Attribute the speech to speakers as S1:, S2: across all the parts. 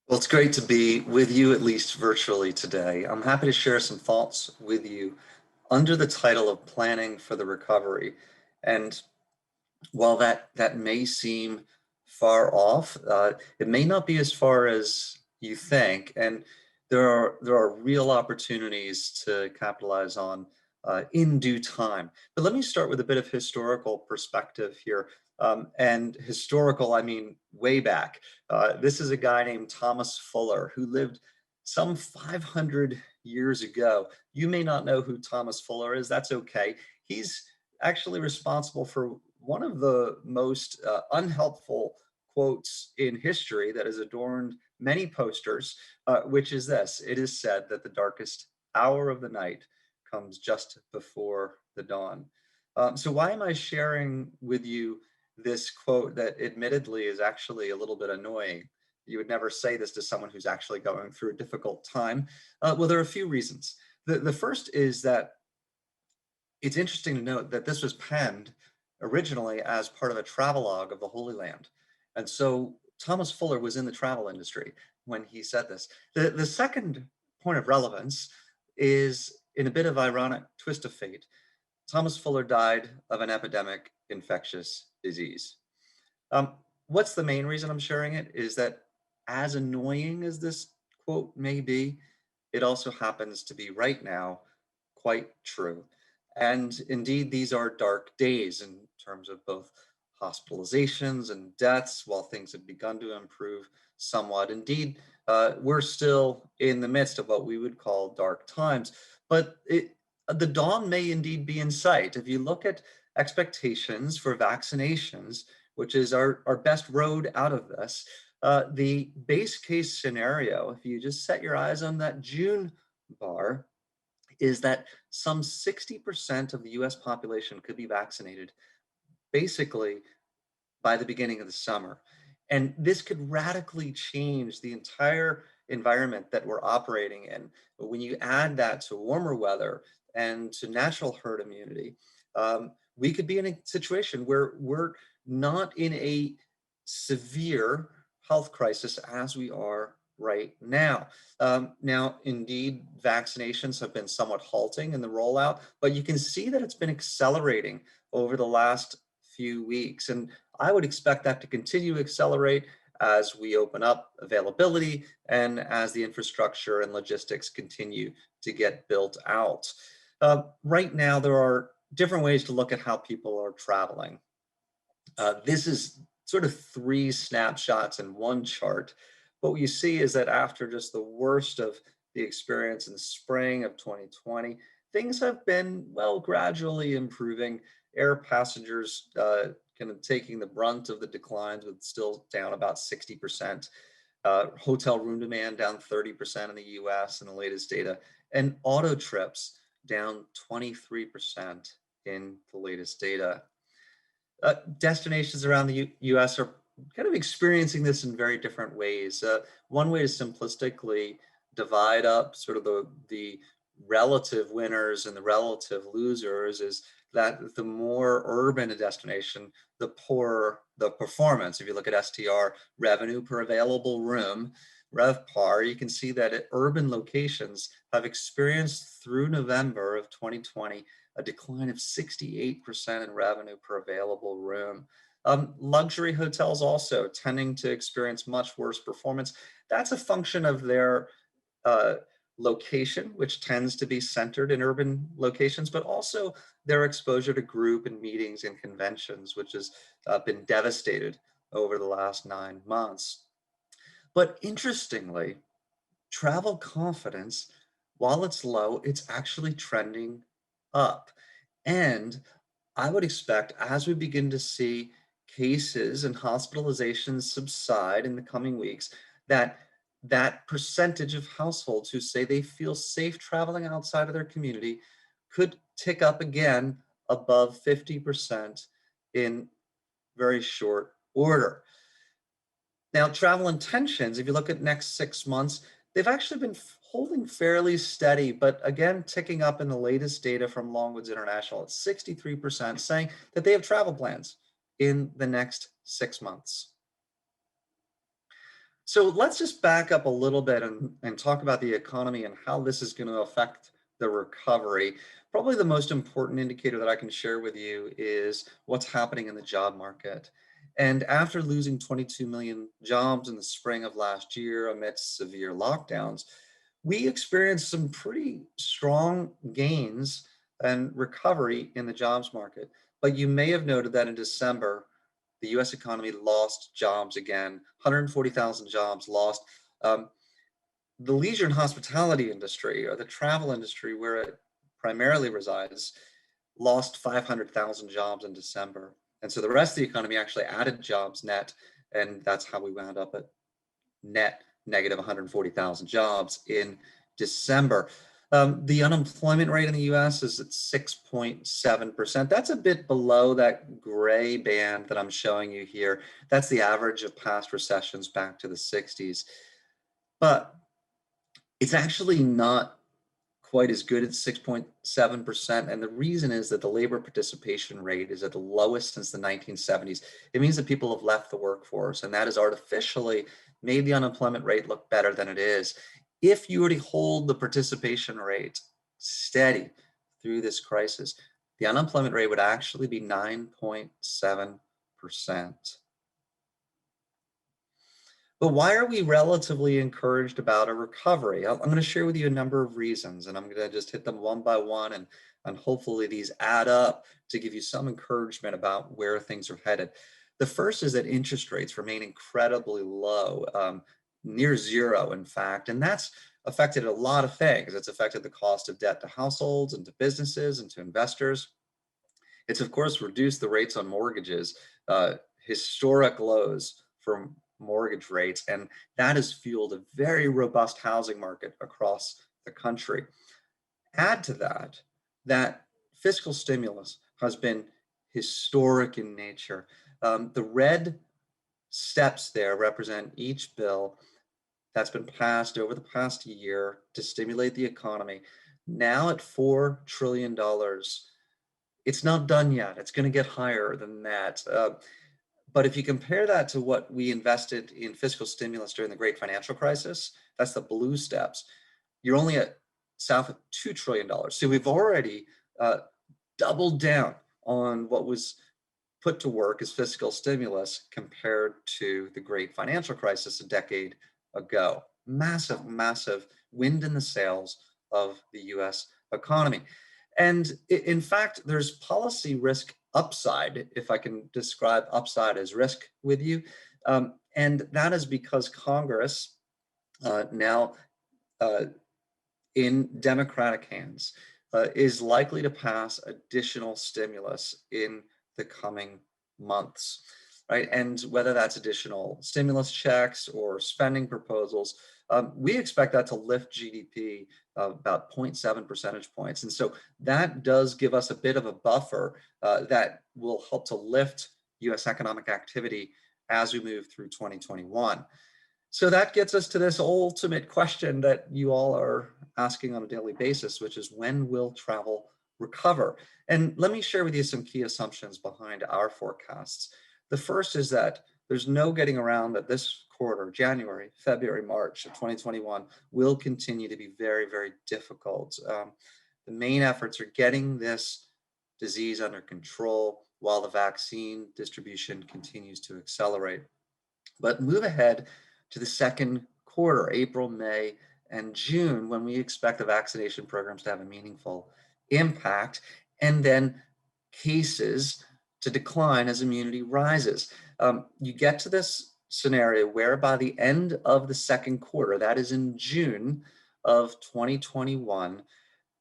S1: Well, it's great to be with you, at least virtually today. I'm happy to share some thoughts with you under the title of Planning for the Recovery. And while that may seem far off, it may not be as far as you think. And there are real opportunities to capitalize on in due time. But let me start with a bit of historical perspective here. And historical, I mean way back. This is a guy named Thomas Fuller who lived some 500 years ago. You may not know who Thomas Fuller is. That's okay. He's actually responsible for one of the most unhelpful quotes in history that has adorned many posters, which is this: it is said that the darkest hour of the night comes just before the dawn. So, why am I sharing with you this quote that admittedly is actually a little bit annoying? You would never say this to someone who's actually going through a difficult time. Well, there are a few reasons. The first is that it's interesting to note that this was penned originally as part of a travelogue of the Holy Land. And so Thomas Fuller was in the travel industry when he said this. The second point of relevance is in a bit of ironic twist of fate. Thomas Fuller died of an epidemic infectious disease. Um, what's the main reason I'm sharing it is that as annoying as this quote may be, it also happens to be right now quite true. And indeed, these are dark days in terms of both hospitalizations and deaths, while things have begun to improve somewhat. Indeed, we're still in the midst of what we would call dark times, but the dawn may indeed be in sight. If you look at expectations for vaccinations, which is our best road out of this, the base case scenario, if you just set your eyes on that June bar, is that some 60% of the US population could be vaccinated basically by the beginning of the summer. And this could radically change the entire environment that we're operating in. But when you add that to warmer weather and to natural herd immunity, we could be in a situation where we're not in a severe health crisis as we are right now. Now, indeed, vaccinations have been somewhat halting in the rollout, but you can see that it's been accelerating over the last few weeks. And I would expect that to continue to accelerate as we open up availability and as the infrastructure and logistics continue to get built out. Right now, there are different ways to look at how people are traveling. This is sort of three snapshots in one chart. But what you see is that after just the worst of the experience in spring of 2020, things have been, well, gradually improving. Air passengers kind of taking the brunt of the declines, with still down about 60%. Hotel room demand down 30% in the US in the latest data, and auto trips down 23% in the latest data. Destinations around the US are kind of experiencing this in very different ways. One way to simplistically divide up sort of the relative winners and the relative losers is that the more urban a destination, the poorer the performance. If you look at STR, revenue per available room, RevPAR, you can see that at urban locations have experienced through November of 2020 a decline of 68% in revenue per available room. Luxury hotels also tending to experience much worse performance. That's a function of their uh, location, which tends to be centered in urban locations, but also their exposure to group and meetings and conventions, which has been devastated over the last 9 months. But interestingly, travel confidence, while it's low, it's actually trending up. And I would expect as we begin to see cases and hospitalizations subside in the coming weeks, that that percentage of households who say they feel safe traveling outside of their community could tick up again above 50% in very short order. Now, travel intentions, if you look at next 6 months, they've actually been holding fairly steady, but again, ticking up in the latest data from Longwoods International at 63%, saying that they have travel plans in the next 6 months. So let's just back up a little bit and talk about the economy and how this is going to affect the recovery. Probably the most important indicator that I can share with you is what's happening in the job market. And after losing 22 million jobs in the spring of last year amidst severe lockdowns, we experienced some pretty strong gains and recovery in the jobs market. But you may have noted that in December, the US economy lost jobs again, 140,000 jobs lost. Um, the leisure and hospitality industry, or the travel industry where it primarily resides, lost 500,000 jobs in December. And so the rest of the economy actually added jobs net, and that's how we wound up at net negative 140,000 jobs in December. The unemployment rate in the US is at 6.7%. That's a bit below that gray band that I'm showing you here. That's the average of past recessions back to the 60s. But it's actually not quite as good at 6.7%. And the reason is that the labor participation rate is at the lowest since the 1970s. It means that people have left the workforce, and that has artificially made the unemployment rate look better than it is. If you were to hold the participation rate steady through this crisis, the unemployment rate would actually be 9.7%. But why are we relatively encouraged about a recovery? I'm going to share with you a number of reasons, and I'm going to just hit them one by one, and hopefully these add up to give you some encouragement about where things are headed. The first is that interest rates remain incredibly low, near zero, in fact, and that's affected a lot of things. It's affected the cost of debt to households and to businesses and to investors. It's, of course, reduced the rates on mortgages, historic lows for mortgage rates, and that has fueled a very robust housing market across the country. Add to that, that fiscal stimulus has been historic in nature. The red steps there represent each bill that's been passed over the past year to stimulate the economy. Now at $4 trillion, it's not done yet. It's going to get higher than that. But if you compare that to what we invested in fiscal stimulus during the great financial crisis, that's the blue steps, you're only at south of $2 trillion. So we've already doubled down on what was put to work as fiscal stimulus compared to the great financial crisis a decade ago. Massive, massive wind in the sails of the US economy. And in fact, there's policy risk upside, if I can describe upside as risk with you. And that is because Congress now in Democratic hands is likely to pass additional stimulus in the coming months, right? And whether that's additional stimulus checks or spending proposals, we expect that to lift GDP about 0.7 percentage points. And so that does give us a bit of a buffer that will help to lift US economic activity as we move through 2021. So that gets us to this ultimate question that you all are asking on a daily basis, which is when will travel recover? And let me share with you some key assumptions behind our forecasts. The first is that there's no getting around that this quarter, January, February, March of 2021, will continue to be very, very difficult. The main efforts are getting this disease under control while the vaccine distribution continues to accelerate. But move ahead to the second quarter, April, May, and June, when we expect the vaccination programs to have a meaningful impact, and then cases to decline as immunity rises. You get to this scenario where by the end of the second quarter, that is in June of 2021,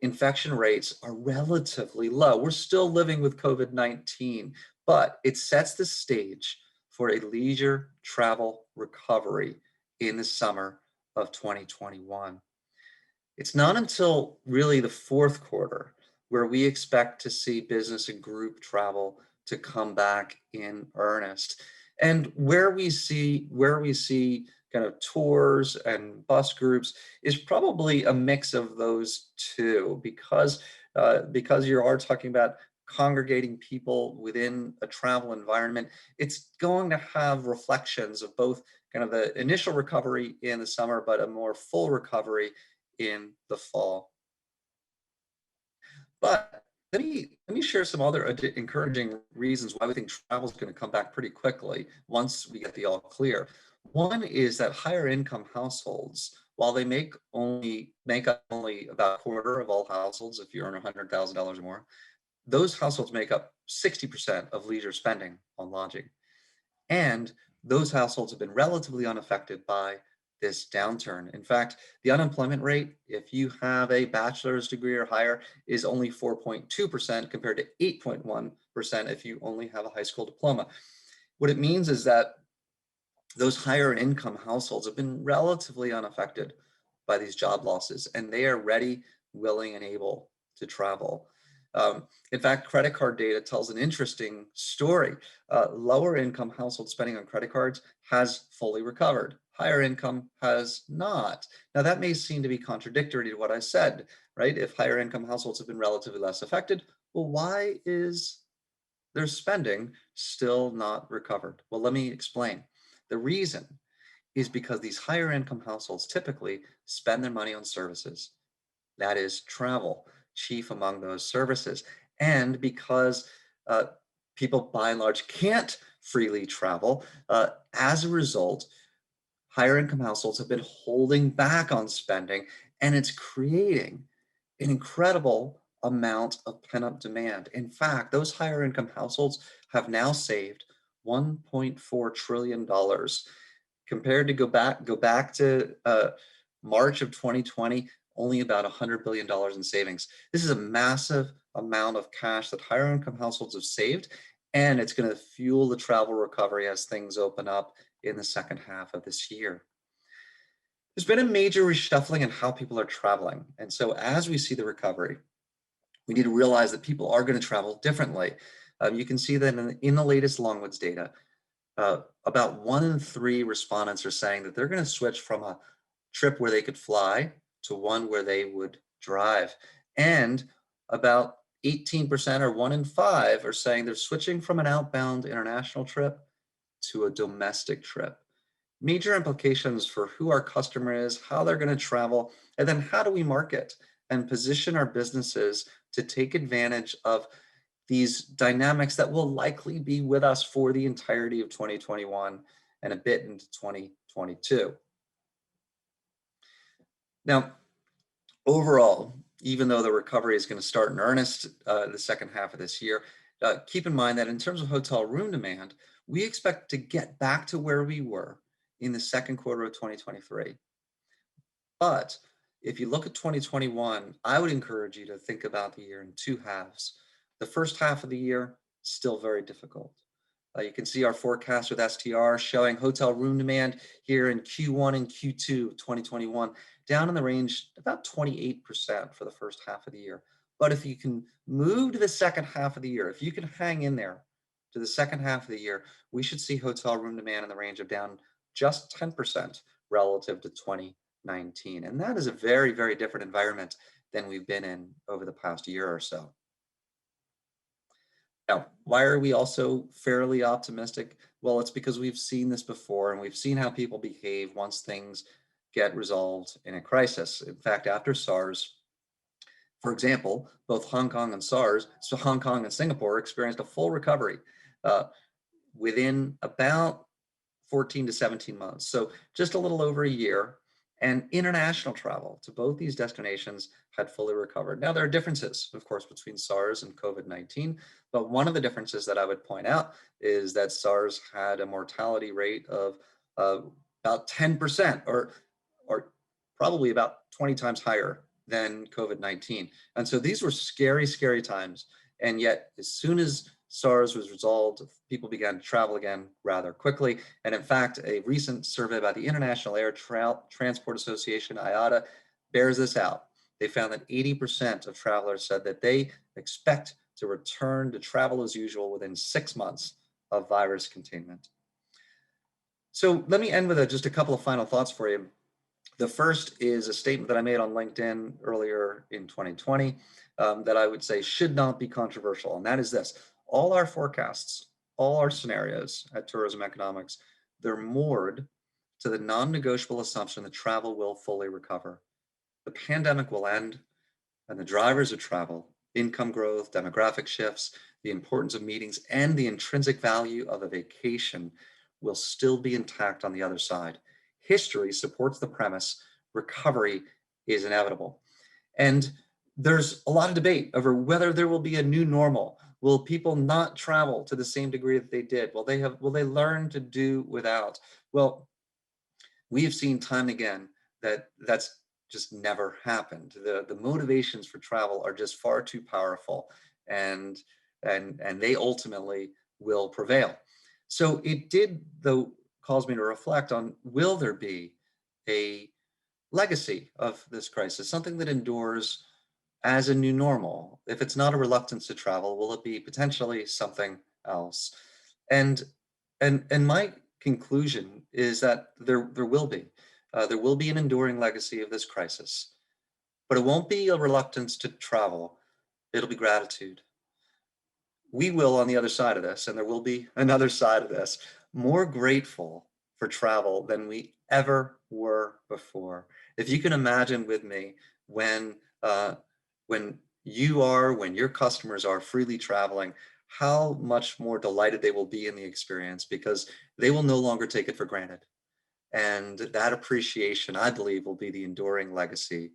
S1: infection rates are relatively low. We're still living with COVID-19, but it sets the stage for a leisure travel recovery in the summer of 2021. It's not until really the fourth quarter where we expect to see business and group travel to come back in earnest. And where we see kind of tours and bus groups is probably a mix of those two, because you are talking about congregating people within a travel environment. It's going to have reflections of both kind of the initial recovery in the summer, but a more full recovery in the fall. But let me share some other encouraging reasons why we think travel is going to come back pretty quickly once we get the all clear. One is that higher income households, while they make up only about a quarter of all households if you earn $100,000 or more, those households make up 60% of leisure spending on lodging. And those households have been relatively unaffected by this downturn. In fact, the unemployment rate, if you have a bachelor's degree or higher, is only 4.2% compared to 8.1% if you only have a high school diploma. What it means is that those higher income households have been relatively unaffected by these job losses, and they are ready, willing, and able to travel. In fact, credit card data tells an interesting story. Lower income household spending on credit cards has fully recovered. Higher income has not. Now, that may seem to be contradictory to what I said, right? If higher income households have been relatively less affected, well, why is their spending still not recovered? Well, let me explain. The reason is because these higher income households typically spend their money on services. That is travel, chief among those services. And because uh, people by and large can't freely travel, as a result, higher income households have been holding back on spending, and it's creating an incredible amount of pent-up demand. In fact, those higher income households have now saved $1.4 trillion compared to go back to March of 2020, only about $100 billion in savings. This is a massive amount of cash that higher income households have saved, and it's going to fuel the travel recovery as things open up in the second half of this year. There's been a major reshuffling in how people are traveling. And so as we see the recovery, we need to realize that people are going to travel differently. You can see that in the latest Longwoods data, about 1 in 3 respondents are saying that they're going to switch from a trip where they could fly to one where they would drive. And about 18% or 1 in 5 are saying they're switching from an outbound international trip to a domestic trip. Major implications for who our customer is, how they're going to travel, and then how do we market and position our businesses to take advantage of these dynamics that will likely be with us for the entirety of 2021 and a bit into 2022. Now, overall, even though the recovery is going to start in earnest the second half of this year, keep in mind that in terms of hotel room demand, we expect to get back to where we were in the second quarter of 2023. But if you look at 2021, I would encourage you to think about the year in 2 halves. The first half of the year, still very difficult. You can see our forecast with STR showing hotel room demand here in Q1 and Q2 2021 down in the range about 28% for the first half of the year. But if you can move to the second half of the year, if you can hang in there to the second half of the year, we should see hotel room demand in the range of down just 10% relative to 2019. And that is a very, very different environment than we've been in over the past year or so. Now, why are we also fairly optimistic? Well, it's because we've seen this before and we've seen how people behave once things get resolved in a crisis. In fact, after SARS, for example, both Hong Kong and Hong Kong and Singapore experienced a full recovery within about 14 to 17 months. So just a little over a year. And international travel to both these destinations had fully recovered. Now, there are differences, of course, between SARS and COVID-19, but one of the differences that I would point out is that SARS had a mortality rate of about 10% or probably about 20 times higher than COVID-19. And so these were scary, scary times. And yet, as soon as SARS was resolved, people began to travel again rather quickly. And in fact, a recent survey by the International Air Transport Association, IATA, bears this out. They found that 80% of travelers said that they expect to return to travel as usual within 6 months of virus containment. So let me end with just a couple of final thoughts for you. The first is a statement that I made on LinkedIn earlier in 2020 that I would say should not be controversial, and that is this. All our forecasts, all our scenarios at Tourism Economics, they're moored to the non-negotiable assumption that travel will fully recover. The pandemic will end, and the drivers of travel, income growth, demographic shifts, the importance of meetings, and the intrinsic value of a vacation will still be intact on the other side. History supports the premise recovery is inevitable. And there's a lot of debate over whether there will be a new normal. Will people not travel to the same degree that they did? Will they learn to do without? Well, we have seen time and again that that's just never happened. The motivations for travel are just far too powerful, and and they ultimately will prevail. So it did, though, cause me to reflect on, will there be a legacy of this crisis, something that endures as a new normal? If it's not a reluctance to travel, will it be potentially something else? And and my conclusion is that there will be. There will be an enduring legacy of this crisis, but it won't be a reluctance to travel. It'll be gratitude. We will, on the other side of this, and there will be another side of this, more grateful for travel than we ever were before. If you can imagine with me, when when when your customers are freely traveling, how much more delighted they will be in the experience, because they will no longer take it for granted. And that appreciation, I believe, will be the enduring legacy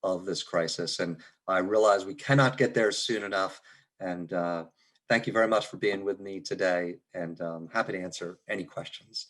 S1: of this crisis. And I realize we cannot get there soon enough. And thank you very much for being with me today. And happy to answer any questions.